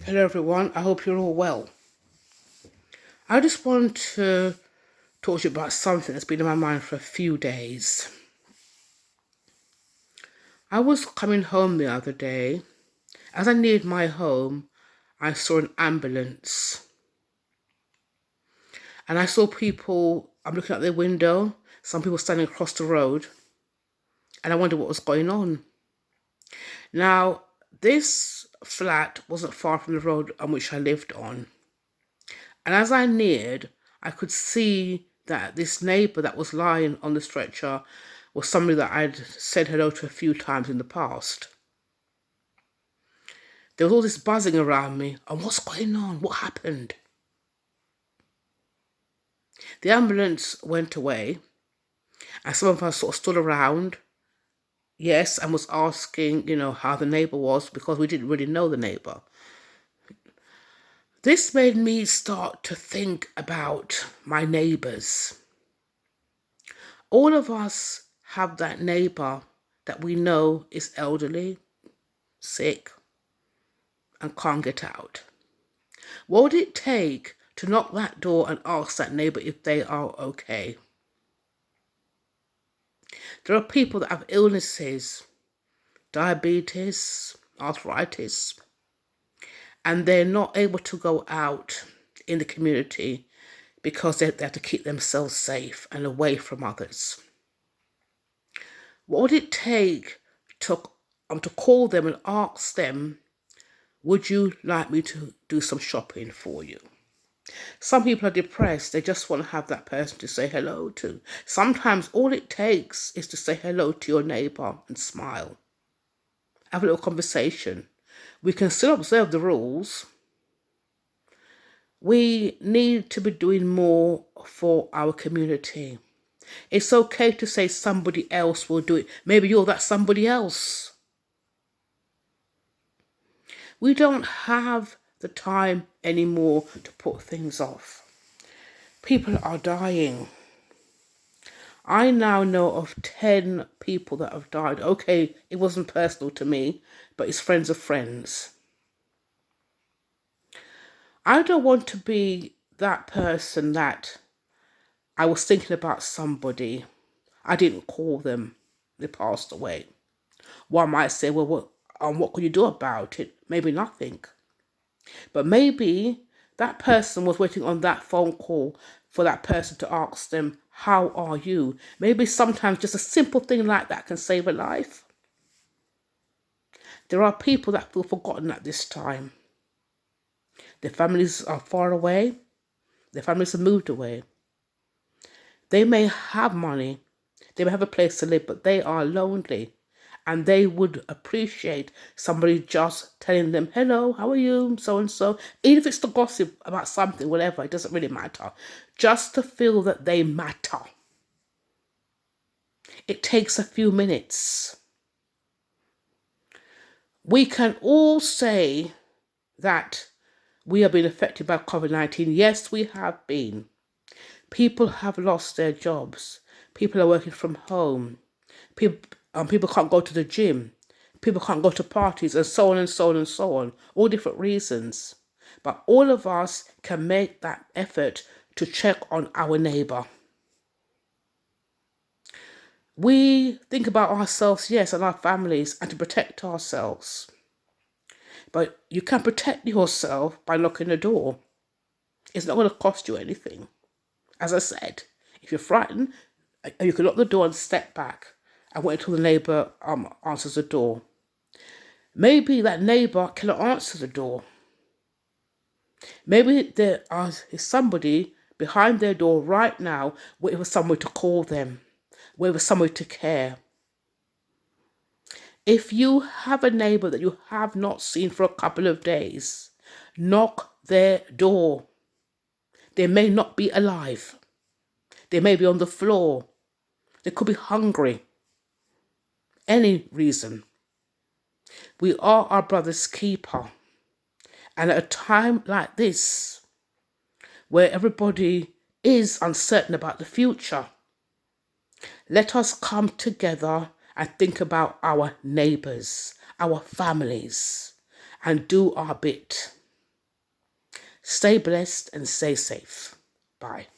Hello everyone, I hope you're all well. I just want to talk to you about something that's been in my mind for a few days. I was coming home the other day. As I neared my home, I saw an ambulance. And I saw people, I'm looking out the window, some people standing across the road, and I wondered what was going on. Now, this flat wasn't far from the road on which I lived on. And as I neared, I could see that this neighbour that was lying on the stretcher was somebody that I'd said hello to a few times in the past. There was all this buzzing around me, and what's going on? What happened? The ambulance went away, and some of us sort of stood around, yes, and was asking, how the neighbour was, because we didn't really know the neighbour. This made me start to think about my neighbours. All of us have that neighbour that we know is elderly, sick, and can't get out. What would it take to knock that door and ask that neighbour if they are okay? There are people that have illnesses, diabetes, arthritis, and they're not able to go out in the community because they have to keep themselves safe and away from others. What would it take to call them and ask them, would you like me to do some shopping for you? Some people are depressed. They just want to have that person to say hello to. Sometimes all it takes is to say hello to your neighbour and smile. Have a little conversation. We can still observe the rules. We need to be doing more for our community. It's okay to say somebody else will do it. Maybe you're that somebody else. We don't have the time anymore to put things off. People are dying. I now know of 10 people that have died. Okay, it wasn't personal to me, but it's friends of friends. I don't want to be that person that I was thinking about somebody. I didn't call them. They passed away. One might say, well, what could you do about it? Maybe nothing. But maybe that person was waiting on that phone call for that person to ask them, how are you? Maybe sometimes just a simple thing like that can save a life. There are people that feel forgotten at this time. Their families are far away. Their families have moved away. They may have money. They may have a place to live, but they are lonely. And they would appreciate somebody just telling them, hello, how are you, so-and-so. Even if it's to gossip about something, whatever, it doesn't really matter. Just to feel that they matter. It takes a few minutes. We can all say that we have been affected by COVID-19. Yes, we have been. People have lost their jobs. People are working from home. People can't go to the gym. People can't go to parties, and so on and so on and so on. All different reasons. But all of us can make that effort to check on our neighbour. We think about ourselves, yes, and our families, and to protect ourselves. But you can protect yourself by locking the door. It's not going to cost you anything. As I said, if you're frightened, you can lock the door and step back and wait until the neighbour answers the door. Maybe that neighbour cannot answer the door. Maybe there is somebody behind their door right now waiting for somebody to call them, waiting for somebody to care. If you have a neighbour that you have not seen for a couple of days, knock their door. They may not be alive. They may be on the floor. They could be hungry. Any reason. We are our brother's keeper. And at a time like this, where everybody is uncertain about the future, let us come together and think about our neighbours, our families, and do our bit. Stay blessed and stay safe. Bye.